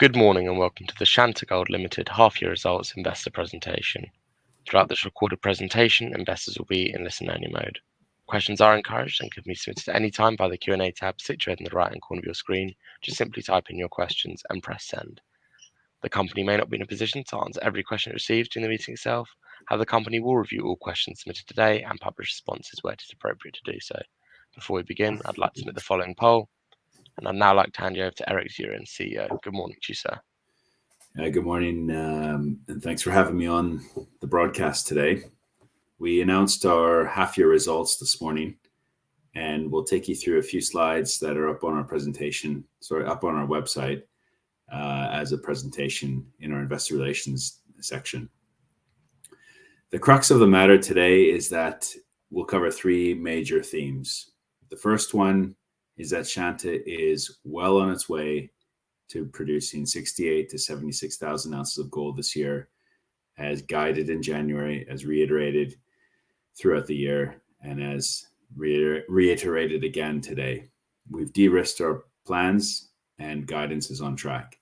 Good morning and welcome to the SHANTA Gold Limited half-year results investor presentation. Throughout this recorded presentation, investors will be in listen-only mode. Questions are encouraged and can be submitted at any time by the Q&A tab situated in the right-hand corner of your screen. Just simply type in your questions and press send. The company may not be in a position to answer every question it receives during the meeting itself. However, the company will review all questions submitted today and publish responses where it is appropriate to do so. Before we begin, I'd like to submit the following poll. And I'd now like to hand you over to Eric Zuren, CEO. Good morning to you, sir. Good morning, and thanks for having me on the broadcast today. We announced our half-year results this morning, and we'll take you through a few slides that are up on our presentation, up on our website as a presentation in our investor relations section. The crux of the matter today is that we'll cover three major themes. The first one is that Shanta is well on its way to producing 68 to 76,000 ounces of gold this year, as guided in January, as reiterated throughout the year, and as reiterated again today. We've de-risked our plans and guidance is on track.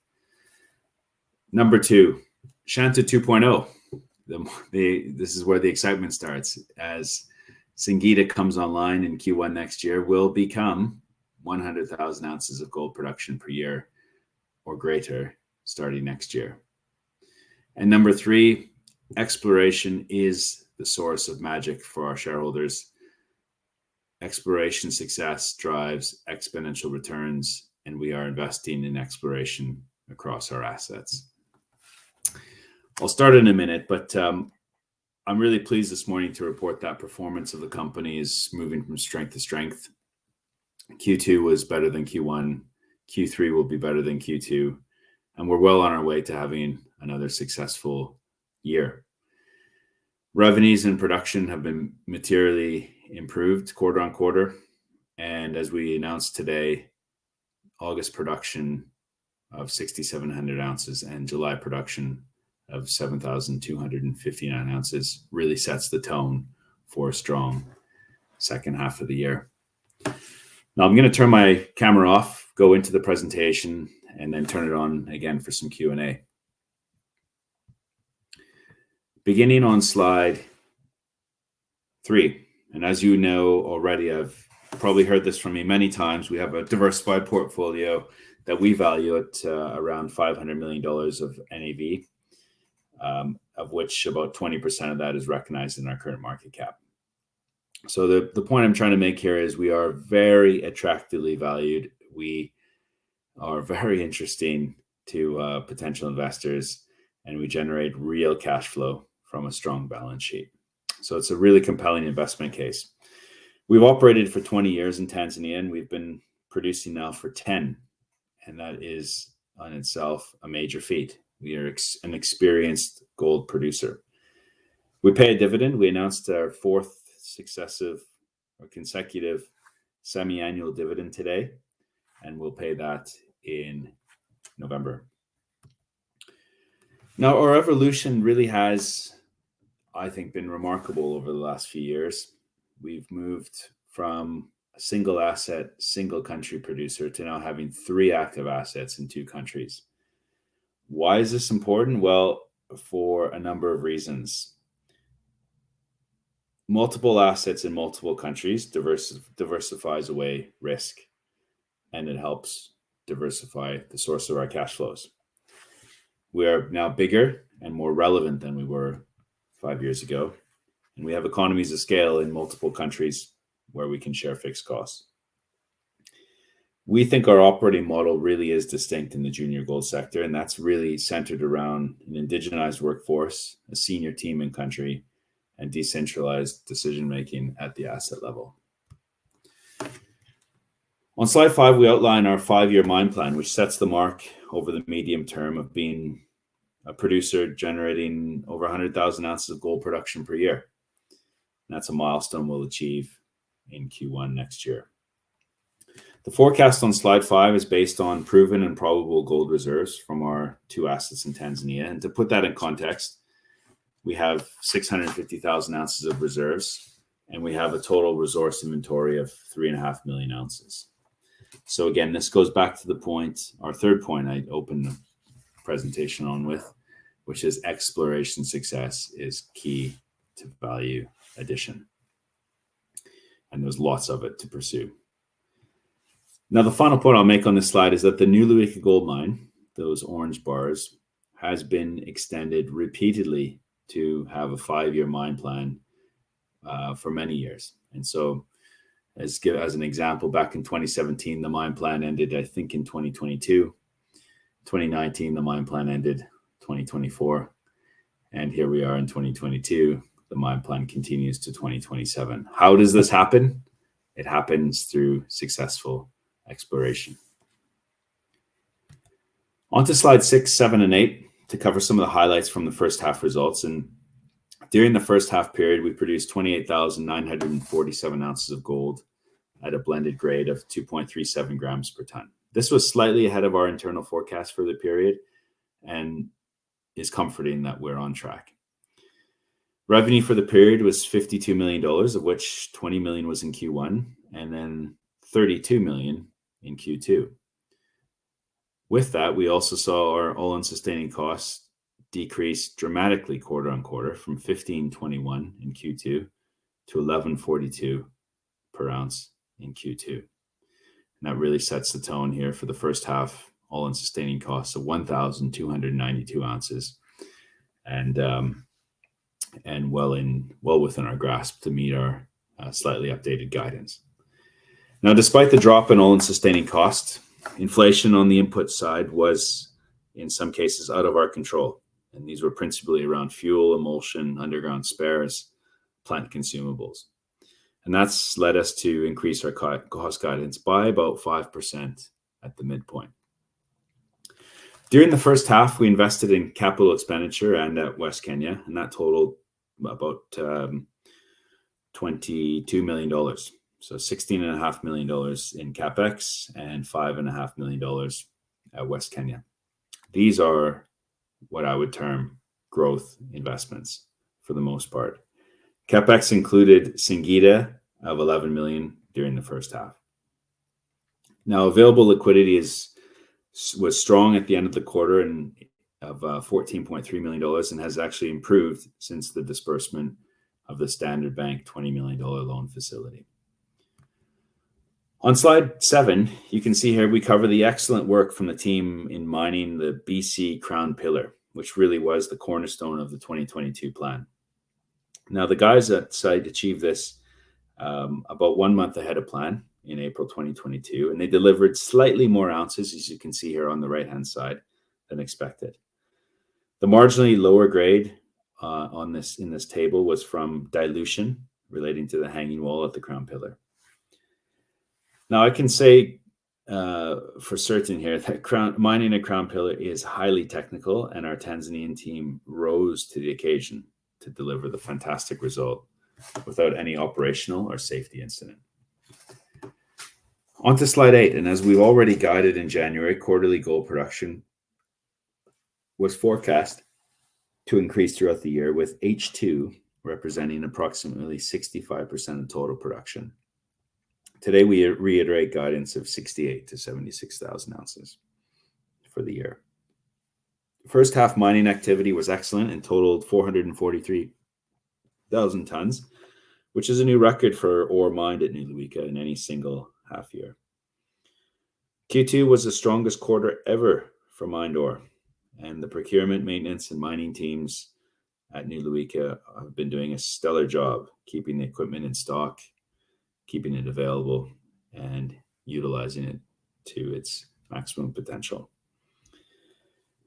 Number two, Shanta 2.0. This is where the excitement starts. As Singita comes online in Q1 next year, will become 100,000 ounces of gold production per year or greater starting next year. And number three, exploration is the source of magic for our shareholders. Exploration success drives exponential returns, and we are investing in exploration across our assets. I'll start in a minute, but I'm really pleased this morning to report that performance of the company is moving from strength to strength. Q2 was better than Q1. Q3 will be better than Q2. And we're well on our way to having another successful year. Revenues and production have been materially improved quarter on quarter. And as we announced today, August production of 6,700 ounces and July production of 7,259 ounces really sets the tone for a strong second half of the year. Now I'm going to turn my camera off, go into the presentation, and then turn it on again for some Q&A. Beginning on slide 3, and as you know already, I've probably heard this from me many times, we have a diversified portfolio that we value at around $500 million of NAV, of which about 20% of that is recognized in our current market cap. So the point I'm trying to make here is we are very attractively valued. We are very interesting to potential investors, and we generate real cash flow from a strong balance sheet. So it's a really compelling investment case. We've operated for 20 years in Tanzania, and we've been producing now for 10, and that is on itself a major feat. We are an experienced gold producer. We pay a dividend. We announced our fourth successive or consecutive semi-annual dividend today, and we'll pay that in November. Now, our evolution really has, I think, been remarkable over the last few years. We've moved from a single asset, single country producer to now having 3 active assets in 2 countries. Why is this important? Well, for a number of reasons. Multiple assets in multiple countries diversifies away risk, and it helps diversify the source of our cash flows. We are now bigger and more relevant than we were 5 years ago, and we have economies of scale in multiple countries where we can share fixed costs. We think our operating model really is distinct in the junior gold sector, and that's really centered around an indigenized workforce, a senior team in country, and decentralized decision-making at the asset level. On slide 5, we outline our 5-year mine plan, which sets the mark over the medium term of being a producer generating over 100,000 ounces of gold production per year. And that's a milestone we'll achieve in Q1 next year. The forecast on slide 5 is based on proven and probable gold reserves from our 2 assets in Tanzania. And to put that in context, we have 650,000 ounces of reserves, and we have a total resource inventory of 3.5 million ounces. So again, this goes back to the point, our third point I opened presentation on with, which is exploration success is key to value addition. And there's lots of it to pursue. Now, the final point I'll make on this slide is that the new Luika gold mine, those orange bars, has been extended repeatedly to have a 5-year mine plan for many years. And so, as an example, back in 2017, the mine plan ended, I think, in 2022. 2019, the mine plan ended 2024. And here we are in 2022. The mine plan continues to 2027. How does this happen? It happens through successful exploration. On to slide 6, 7, and 8 to cover some of the highlights from the first half results. And during the first half period, we produced 28,947 ounces of gold at a blended grade of 2.37 grams per ton. This was slightly ahead of our internal forecast for the period and is comforting that we're on track. Revenue for the period was $52 million, of which $20 million was in Q1 and then $32 million in Q2. With that, we also saw our all-in sustaining costs decrease dramatically quarter on quarter from $15.21 in Q2 to $11.42 per ounce in Q2. And that really sets the tone here for the first half all-in sustaining costs of 1,292 ounces, and well within our grasp to meet our slightly updated guidance. Now, despite the drop in all-in sustaining costs, inflation on the input side was, in some cases, out of our control. And these were principally around fuel, emulsion, underground spares, plant consumables. And that's led us to increase our cost guidance by about 5% at the midpoint. During the first half, we invested in capital expenditure and at West Kenya, and that totaled about $22 million. So $16.5 million in CapEx and $5.5 million at West Kenya. These are what I would term growth investments for the most part. CapEx included Singida of $11 million during the first half. Now, available liquidity was strong at the end of the quarter and of $14.3 million and has actually improved since the disbursement of the Standard Bank $20 million loan facility. On slide 7, you can see here we cover the excellent work from the team in mining the BC Crown Pillar, which really was the cornerstone of the 2022 plan. Now, the guys at site achieved this about 1 month ahead of plan in April 2022, and they delivered slightly more ounces, as you can see here on the right-hand side, than expected. The marginally lower grade in this table was from dilution relating to the hanging wall at the Crown Pillar. Now, I can say for certain here that mining a Crown Pillar is highly technical, and our Tanzanian team rose to the occasion to deliver the fantastic result without any operational or safety incident. On to slide 8, and as we've already guided in January, quarterly gold production was forecast to increase throughout the year, with H2 representing approximately 65% of total production. Today, we reiterate guidance of 68,000 to 76,000 ounces for the year. First half mining activity was excellent and totaled 443,000 tons, which is a new record for ore mined at New Luika in any single half year. Q2 was the strongest quarter ever for mined ore, and the procurement, maintenance, and mining teams at New Luika have been doing a stellar job keeping the equipment in stock, keeping it available, and utilizing it to its maximum potential.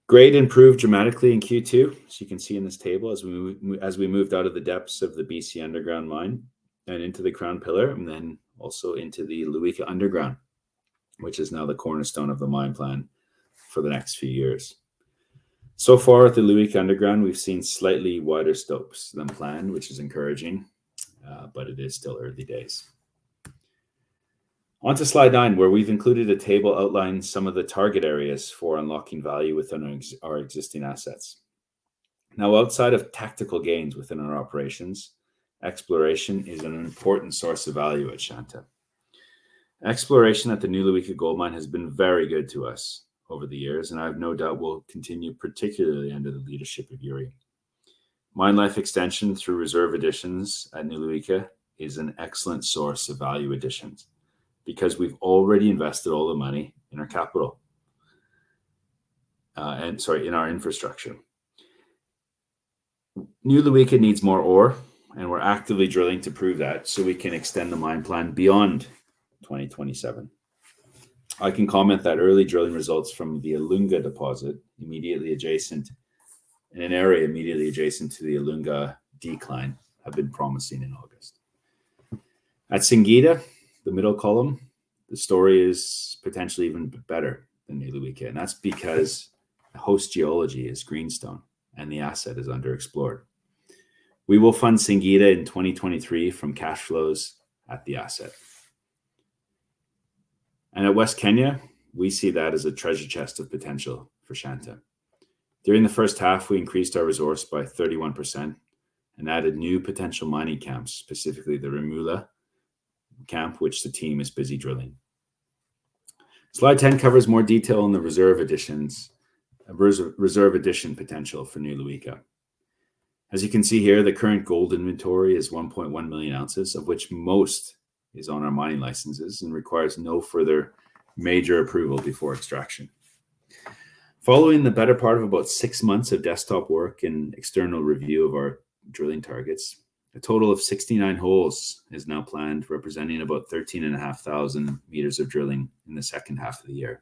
Grade improved dramatically in Q2, as you can see in this table, as we moved out of the depths of the BC underground mine and into the Crown Pillar, and then also into the Luika underground, which is now the cornerstone of the mine plan for the next few years. So far at the Luika underground, we've seen slightly wider stopes than planned, which is encouraging, but it is still early days. On to slide 9, where we've included a table outlining some of the target areas for unlocking value within our existing assets. Now, outside of tactical gains within our operations, exploration is an important source of value at Shanta. Exploration at the New Luika gold mine has been very good to us over the years, and I have no doubt will continue, particularly under the leadership of Yuri. Mine life extension through reserve additions at Niluika is an excellent source of value additions because we've already invested all the money in our capital, in our infrastructure. Niluika needs more ore, and we're actively drilling to prove that so we can extend the mine plan beyond 2027. I can comment that early drilling results from the Ilunga deposit immediately adjacent, in an area immediately adjacent to the Ilunga decline, have been promising in August. At Singida, the middle column, the story is potentially even better than Niluika, and that's because the host geology is greenstone and the asset is underexplored. We will fund Singida in 2023 from cash flows at the asset. And at West Kenya, we see that as a treasure chest of potential for Shanta. During the first half, we increased our resource by 31% and added new potential mining camps, specifically the Remula camp, which the team is busy drilling. Slide 10 covers more detail on the reserve addition potential for Niluika. As you can see here, the current gold inventory is 1.1 million ounces, of which most is on our mining licenses and requires no further major approval before extraction. Following the better part of about 6 months of desktop work and external review of our drilling targets, a total of 69 holes is now planned, representing about 13,500 meters of drilling in the second half of the year.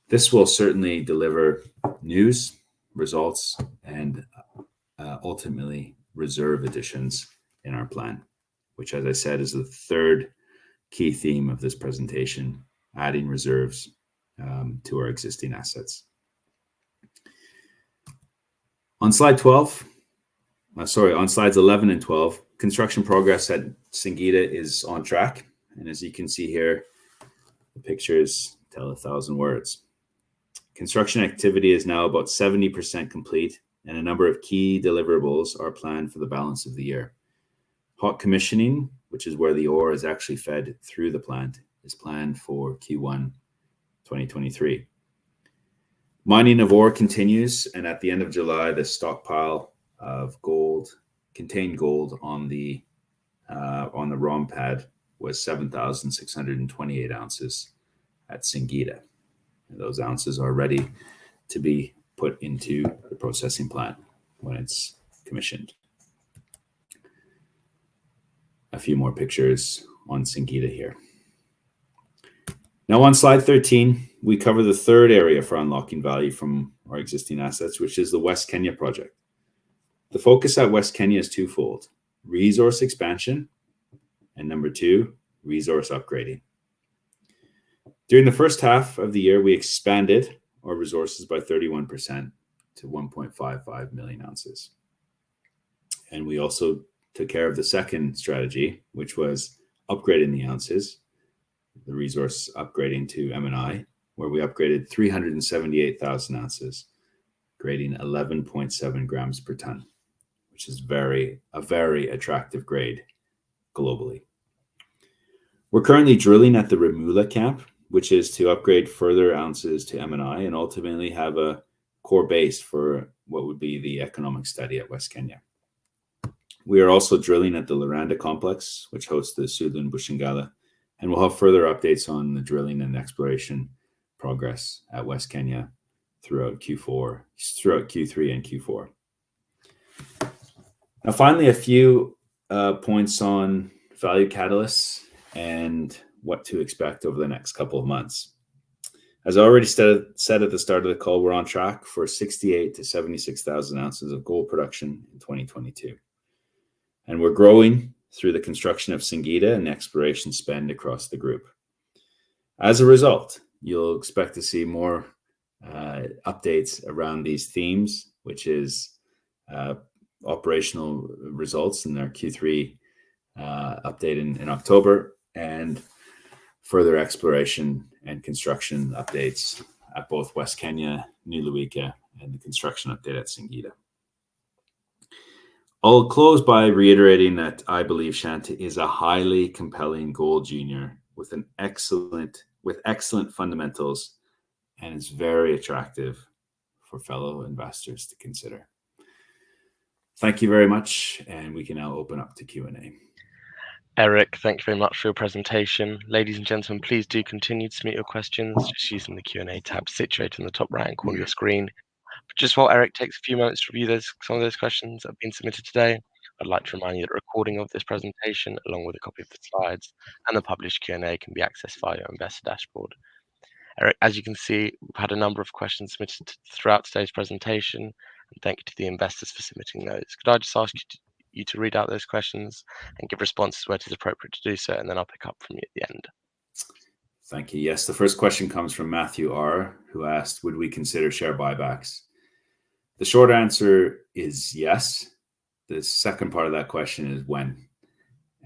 This will certainly deliver news, results, and ultimately reserve additions in our plan, which, as I said, is the third key theme of this presentation, adding reserves to our existing assets. On slides 11 and 12, construction progress at Singida is on track. And as you can see here, the pictures tell 1,000 words. Construction activity is now about 70% complete, and a number of key deliverables are planned for the balance of the year. Hot commissioning, which is where the ore is actually fed through the plant, is planned for Q1 2023. Mining of ore continues, and at the end of July, the stockpile of contained gold on the ROM pad was 7,628 ounces at Singida. And those ounces are ready to be put into the processing plant when it's commissioned. A few more pictures on Singida here. Now on slide 13, we cover the third area for unlocking value from our existing assets, which is the West Kenya project. The focus at West Kenya is twofold: resource expansion, and number two, resource upgrading. During the first half of the year, we expanded our resources by 31% to 1.55 million ounces. And we also took care of the second strategy, which was upgrading the ounces, the resource upgrading to M&I, where we upgraded 378,000 ounces, grading 11.7 grams per ton, which is a very attractive grade globally. We're currently drilling at the Remula camp, which is to upgrade further ounces to M&I and ultimately have a core base for what would be the economic study at West Kenya. We are also drilling at the Loranda complex, which hosts the Sudlin Bushingala, and we'll have further updates on the drilling and exploration progress at West Kenya throughout Q3 and Q4. Now, finally, a few points on value catalysts and what to expect over the next couple of months. As I already said at the start of the call, we're on track for 68 to 76,000 ounces of gold production in 2022. And we're growing through the construction of Singida and exploration spend across the group. As a result, you'll expect to see more updates around these themes, which is operational results in our Q3 update in October, and further exploration and construction updates at both West Kenya, Niluika, and the construction update at Singida. I'll close by reiterating that I believe Shanta is a highly compelling gold junior with excellent fundamentals and it's very attractive for fellow investors to consider. Thank you very much, and we can now open up to Q&A. Eric, thank you very much for your presentation. Ladies and gentlemen, please do continue to submit your questions just using the Q&A tab situated in the top right-hand corner of your screen. But just while Eric takes a few moments to review some of those questions that have been submitted today, I'd like to remind you that a recording of this presentation, along with a copy of the slides and the published Q&A, can be accessed via your investor dashboard. Eric, as you can see, we've had a number of questions submitted throughout today's presentation, and thank you to the investors for submitting those. Could I just ask you to read out those questions and give responses where it is appropriate to do so, and then I'll pick up from you at the end. Thank you. Yes, the first question comes from Matthew R., who asked, would we consider share buybacks? The short answer is yes. The second part of that question is when,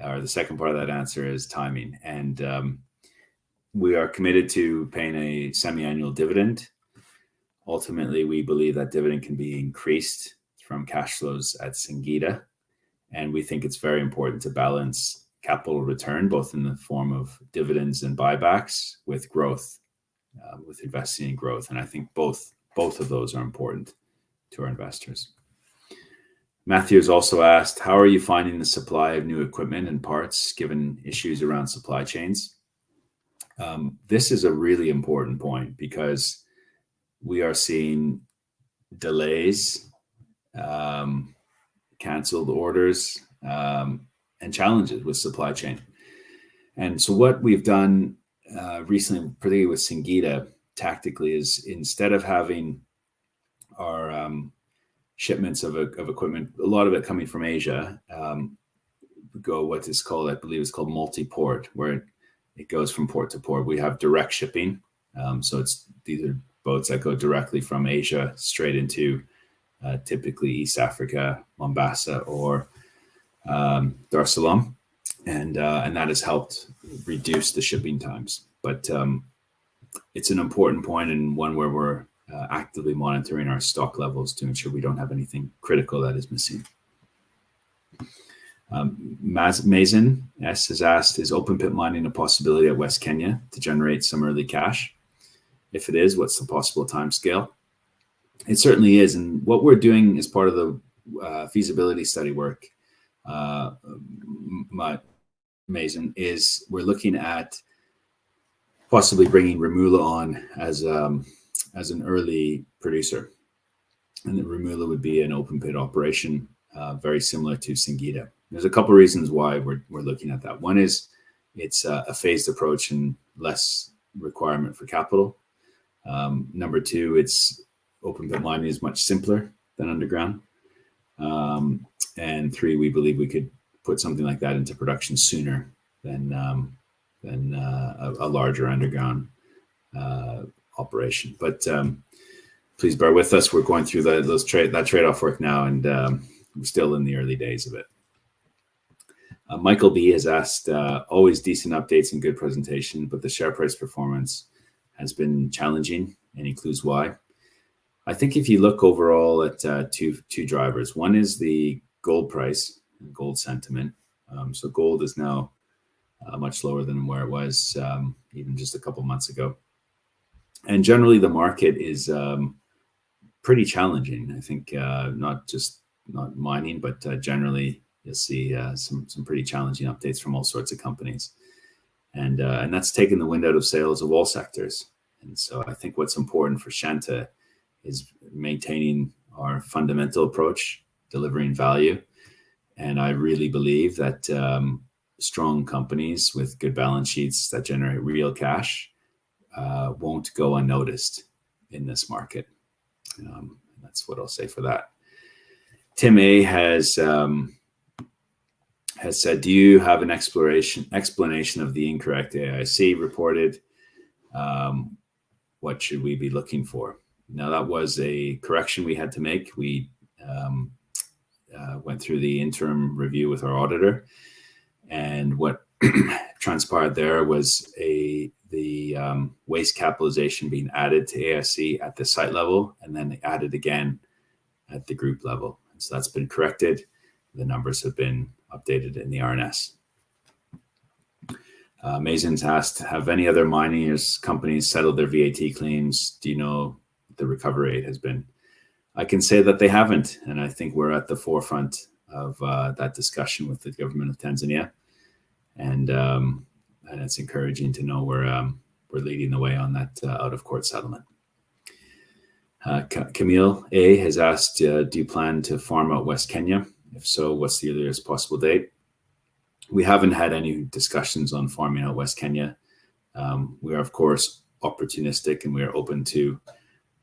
or the second part of that answer is timing. And we are committed to paying a semi-annual dividend. Ultimately, we believe that dividend can be increased from cash flows at Singida. And we think it's very important to balance capital return, both in the form of dividends and buybacks, with growth, with investing in growth. And I think both of those are important to our investors. Matthew has also asked, how are you finding the supply of new equipment and parts given issues around supply chains? This is a really important point because we are seeing delays, canceled orders, and challenges with supply chain. And so what we've done recently, particularly with Singida, tactically, is instead of having our shipments of equipment, a lot of it coming from Asia, go what is called, I believe it's called multi-port, where it goes from port to port. We have direct shipping. So these are boats that go directly from Asia straight into typically East Africa, Mombasa, or Dar es Salaam. And that has helped reduce the shipping times. But it's an important point, and one where we're actively monitoring our stock levels to ensure we don't have anything critical that is missing. Mason S has asked, is open pit mining a possibility at West Kenya to generate some early cash? If it is, what's the possible time scale? It certainly is. And what we're doing as part of the feasibility study work, Mason, is we're looking at possibly bringing Rumula on as an early producer. And the Rumula would be an open pit operation, very similar to Singida. There's a couple of reasons why we're looking at that. One is it's a phased approach and less requirement for capital. Number two, it's open pit mining is much simpler than underground. And three, we believe we could put something like that into production sooner than a larger underground operation. But please bear with us. We're going through that trade-off work now, and we're still in the early days of it. Michael B has asked, always decent updates and good presentation, but the share price performance has been challenging. Any clues why? I think if you look overall at two drivers, one is the gold price and gold sentiment. So gold is now much lower than where it was even just a couple months ago. And generally the market is pretty challenging. I think not mining, but generally you'll see some pretty challenging updates from all sorts of companies. And that's taken the wind out of sails of all sectors. And so I think what's important for Shanta is maintaining our fundamental approach, delivering value. And I really believe that strong companies with good balance sheets that generate real cash won't go unnoticed in this market. That's what I'll say for that. Tim A has said, do you have an explanation of the incorrect AIC reported? What should we be looking for? Now, that was a correction we had to make. We went through the interim review with our auditor, and what transpired there was the waste capitalization being added to AIC at the site level, and then added again at the group level. And so that's been corrected. The numbers have been updated in the RNS. Mason's asked, have any other mining companies settled their VAT claims? Do you know what the recovery rate has been? I can say that they haven't, and I think we're at the forefront of that discussion with the government of Tanzania, and it's encouraging to know we're leading the way on that out-of-court settlement. Camille A has asked, do you plan to farm out West Kenya? If so, what's the earliest possible date? We haven't had any discussions on farming out West Kenya. We are, of course, opportunistic, and we are open to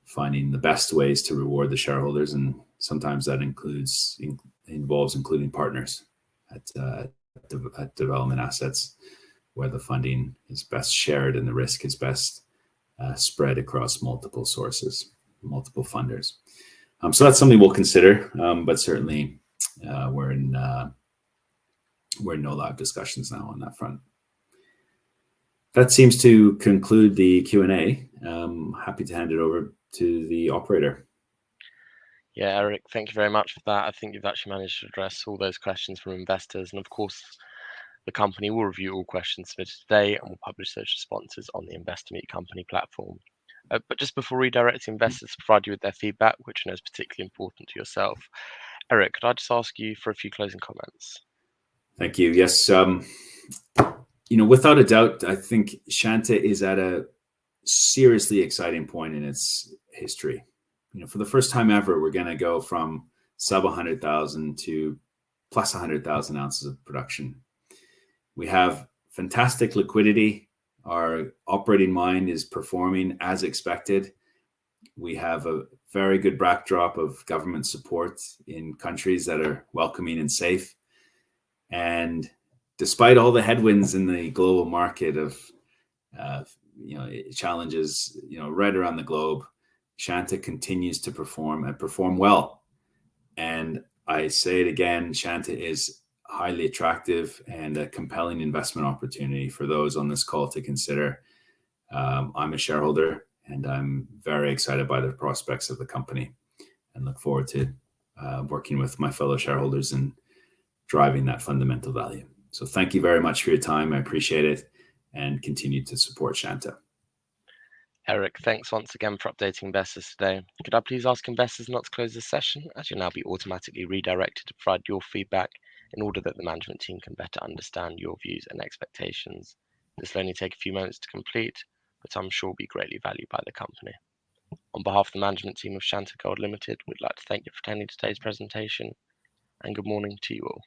finding the best ways to reward the shareholders, and sometimes that involves including partners at development assets, where the funding is best shared and the risk is best spread across multiple sources, multiple funders. So that's something we'll consider, but certainly we're in no live discussions now on that front. That seems to conclude the Q&A. Happy to hand it over to the operator. Yeah, Eric, thank you very much for that. I think you've actually managed to address all those questions from investors. And of course, the company will review all questions submitted today and will publish those responses on the Investor Meet Company platform. But just before redirecting investors to provide you with their feedback, which I know is particularly important to yourself, Eric, could I just ask you for a few closing comments? Thank you. Yes. Without a doubt, I think Shanta is at a seriously exciting point in its history. For the first time ever, we're going to go from sub 100,000 to plus 100,000 ounces of production. We have fantastic liquidity. Our operating mine is performing as expected. We have a very good backdrop of government support in countries that are welcoming and safe. And despite all the headwinds in the global market of challenges right around the globe, Shanta continues to perform and perform well. And I say it again, Shanta is highly attractive and a compelling investment opportunity for those on this call to consider. I'm a shareholder, and I'm very excited by the prospects of the company, and look forward to working with my fellow shareholders and driving that fundamental value. So thank you very much for your time. I appreciate it, and continue to support Shanta. Eric, thanks once again for updating investors today. Could I please ask investors not to close this session, as you'll now be automatically redirected to provide your feedback in order that the management team can better understand your views and expectations. This will only take a few moments to complete, but I'm sure will be greatly valued by the company. On behalf of the management team of Shanta Gold Limited, we'd like to thank you for attending today's presentation, and good morning to you all.